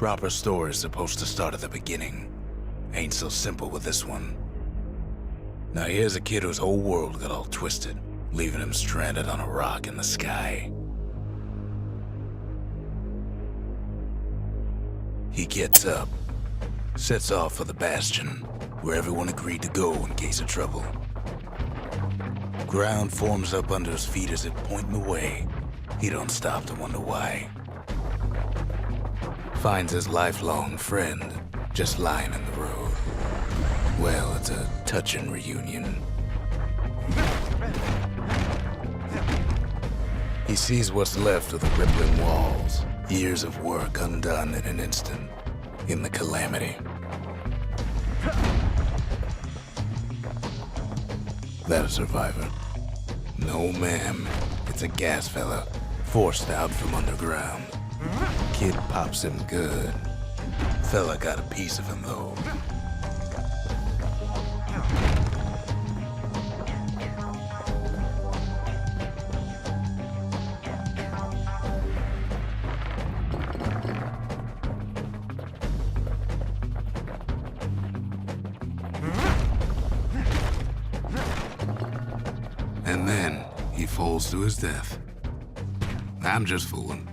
Proper story is supposed to start at the beginning. Ain't so simple with this one. Now here's a kid whose whole world got all twisted, leaving him stranded on a rock in the sky. He gets up, sets off for the Bastion, where everyone agreed to go in case of trouble. Ground forms up under his feet as it pointing the way. He don't stop to wonder why. Finds his lifelong friend just lying in the road. Well, it's a touching reunion. He sees what's left of the rippling walls, years of work undone in an instant, in the calamity. That a survivor? No, ma'am. It's a gas fella, forced out from underground. Kid pops him good. Fella got a piece of him, though. And then he falls to his death. I'm just fooling.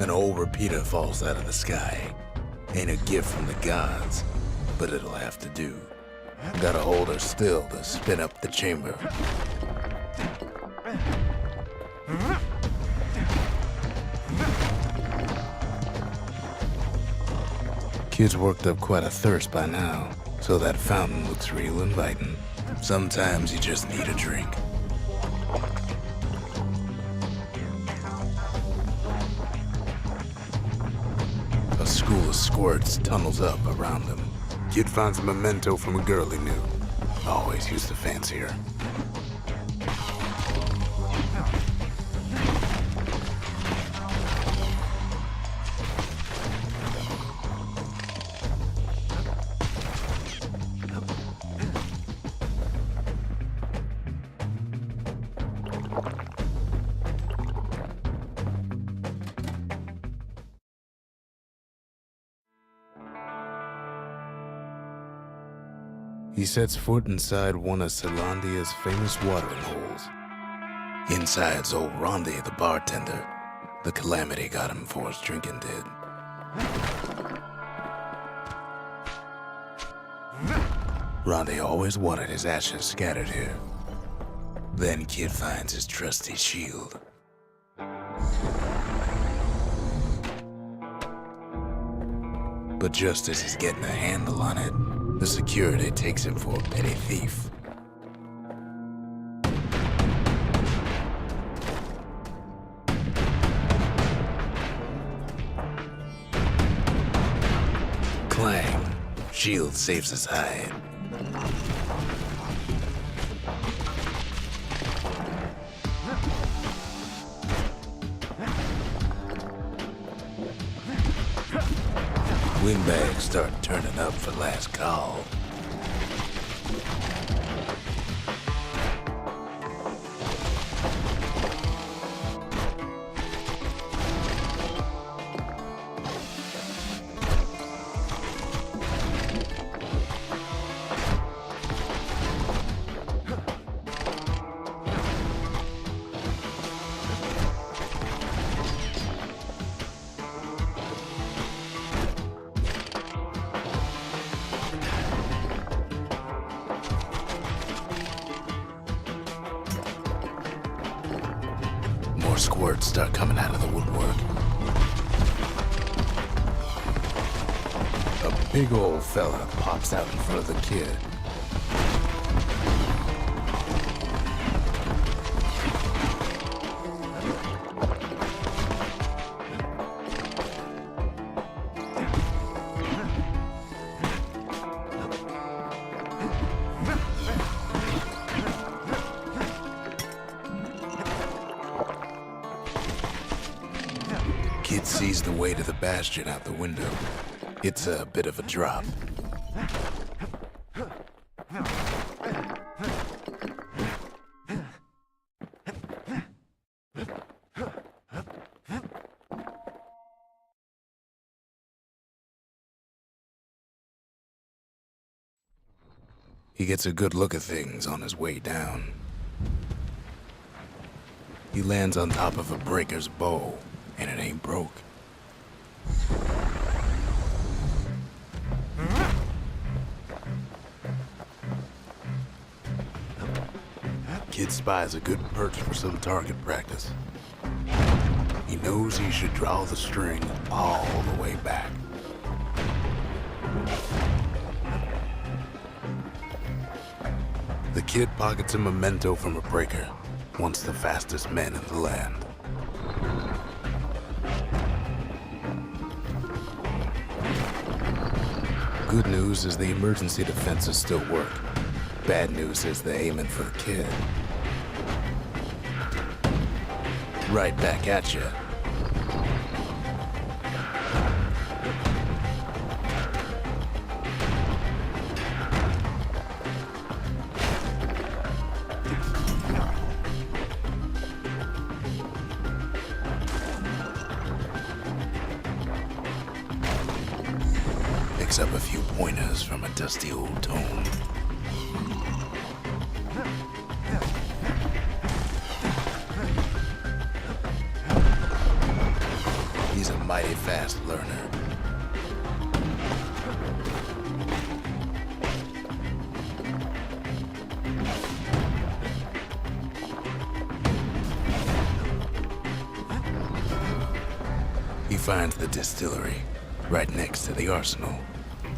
An old repeater falls out of the sky. Ain't a gift from the gods, but it'll have to do. Gotta hold her still to spin up the chamber. Kid's worked up quite a thirst by now, so that fountain looks real inviting. Sometimes you just need a drink. A school of squirts tunnels up around him. Kid finds a memento from a girl he knew. Always used to fancy her. He sets foot inside one of Celandia's famous watering holes. Inside's old Rondi, the bartender. The calamity got him before his drinking did. Rondi always wanted his ashes scattered here. Then Kid finds his trusty shield. But just as he's getting a handle on it, the security takes him for a petty thief. Clang. Shield saves his hide. Windbags start turning up for last call. Squirts start coming out of the woodwork. A big old fella pops out in front of the kid. Kid sees the way to the Bastion out the window. It's a bit of a drop. He gets a good look at things on his way down. He lands on top of a breaker's bow, and it ain't broke. Kid spies a good perch for some target practice. He knows he should draw the string all the way back. The kid pockets a memento from a breaker, once the fastest men in the land. Good news is the emergency defenses still work. Bad news is they're aiming for the kid. Right back at you. Picks up a few pointers from a dusty old tome. He's a mighty fast learner. He finds the distillery, right next to the arsenal.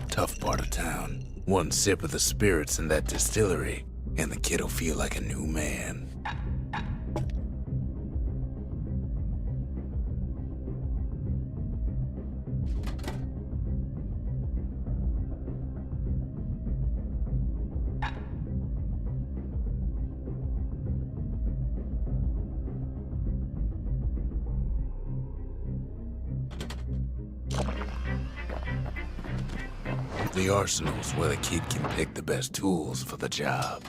Tough part of town. One sip of the spirits in that distillery, and the kid'll feel like a new man. The arsenal's where the kid can pick the best tools for the job.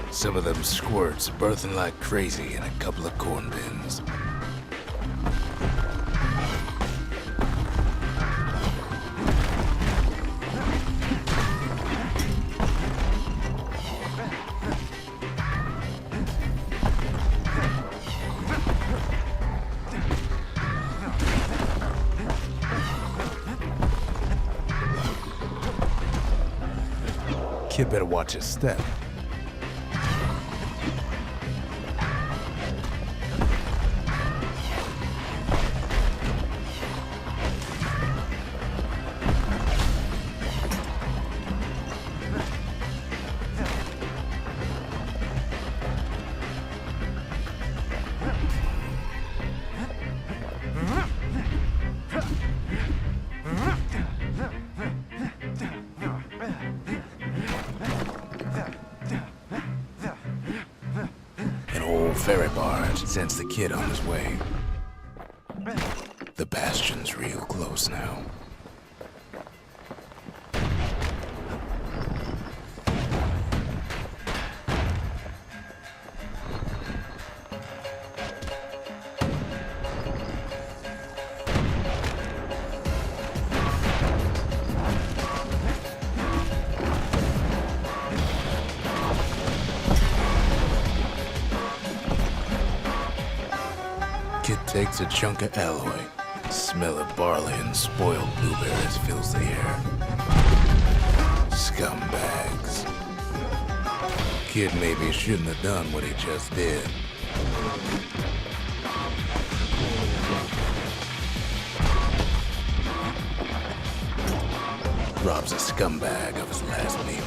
Some of them squirts birthing like crazy in a couple of corn bins. Kid better watch his step. Ferry barge sends the kid on his way. The Bastion's real close now. Kid takes a chunk of alloy, Smell of barley and spoiled blueberries fills the air. Scumbags. Kid maybe shouldn't have done what he just did. Robs a scumbag of his last meal.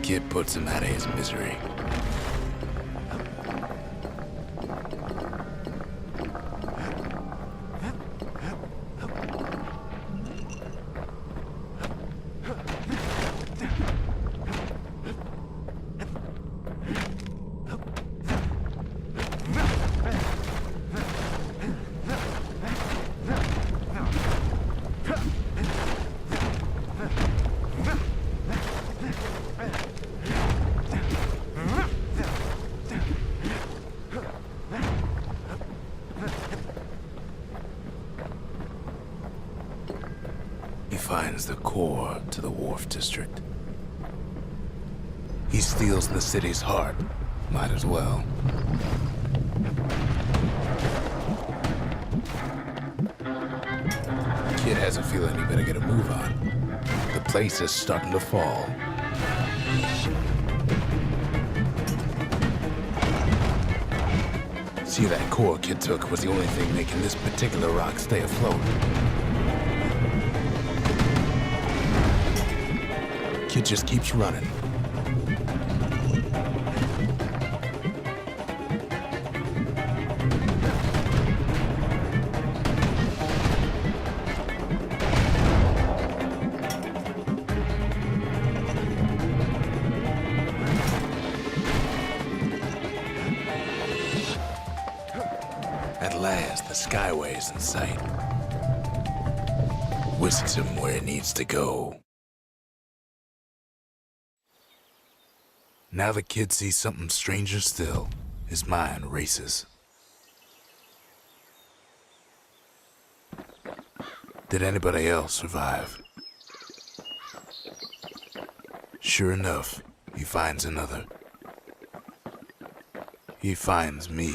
Kid puts him out of his misery. He finds the core to the Wharf District. He steals the city's heart. Might as well. Kid has a feeling he better get a move on. The place is starting to fall. See, that core Kid took was the only thing making this particular rock stay afloat. Kid just keeps running. At last, the Skyway's in sight. Whisks him where he needs to go. Now the kid sees something stranger still. His mind races. Did anybody else survive? Sure enough, he finds another. He finds me.